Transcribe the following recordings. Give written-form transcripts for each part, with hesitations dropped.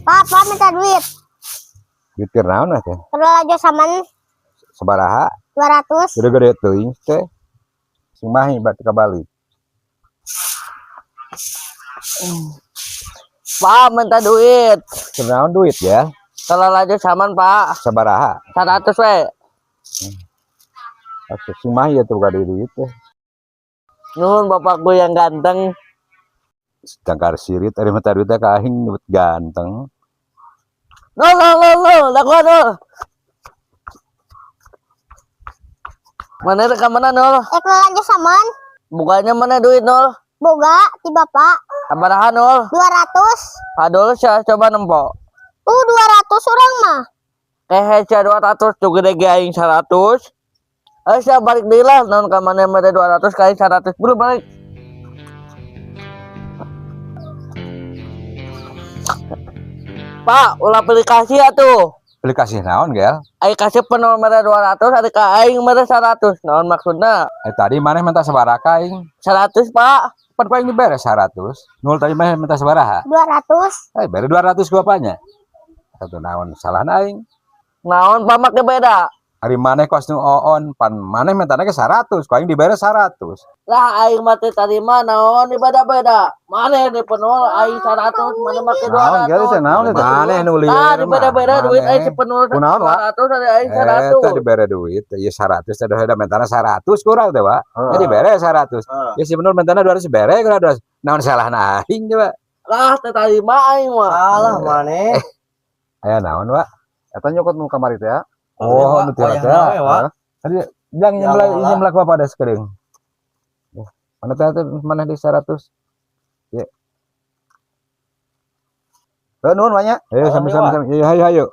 Pak minta duit. Duit keur naon teh? Kalau aja saman Sabaraha? 200. Gede-gede teuing teh. Sing mahi bati kabalik. Pak minta duit. Keur naon duit ya? Kalau aja saman Pak. Sabaraha? 100 we. Atuh sing mahi atuh gade duit teh. Nuhun bapakku yang ganteng. Cangkar sirit ari mata duit teh ka aing nyebut ganteng. No, lagu no. Mana rekaman nol? Kalau aja saman. Bukannya mana duit nol? Boga ti bapak. Sabaraha nol? 200. Padahal saya coba nempok. 200 orang mah. Hehehe 200 tuh gede aing 100. Saya balik deui lah naon ka mana mere 200 ka aing 100. Buru balik. Pak, ulah aplikasi atuh. Aplikasi naon gel? Aing kasih penuh mere 200 ada ka aing mere 100. Naon maksudna? Tadi mana minta sabaraha ka aing? 100, Pak. Pan paling dibere 100. Nul tadi mana minta sabaraha? 200. Bere 200 ku apanya? Satu naon salah aing. Naon Pak make beda? Hari maneh kos nu oon pan maneh mentana ke 100, ku aing dibere 100. Lah aing mati tadi mah naon beda-beda. Maneh di penuh aing 100, maneh make 200. Naon gel teh naon teh? Maneh nu lieur. Tah dibeda-beda duit aing sepenuh 200 ada aing 100. Eta dibere duit, ieu 100 teh da mentana 100 kurang teh, Pak. Jadi bere 100. Ya si bener mentana 200 bere kurang 200. Naon salahna aing coba? Lah teh tadi mah aing mah. Salah maneh. Aya naon, Pak? Eta nyokot nu kamari teh ya. Oh, nu teh teh. Tadi jang nyemlak Bapak ada sekering. Mana teh mana di 100? Ya. Nuhun banyak. Ayo sama-sama. Ayo.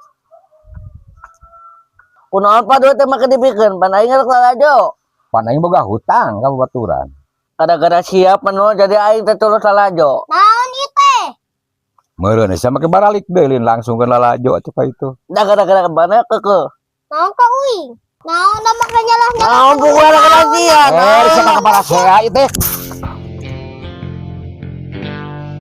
Kunaon Pak duit teh make dipikeun pan aing rek lalajo. Pan aing boga hutang ka babaturan. Kada-kada siap penuh jadi aing teh tulus lalajo. Naon ieu teh? Meureun asa make baralik deui langsung ke lalajo atuh ka itu. Da kada-kada mana keke. Naon ka uing? Naon da make nyalah-nyalah. Naon bukan kada sia. Siapa kepala saya itu?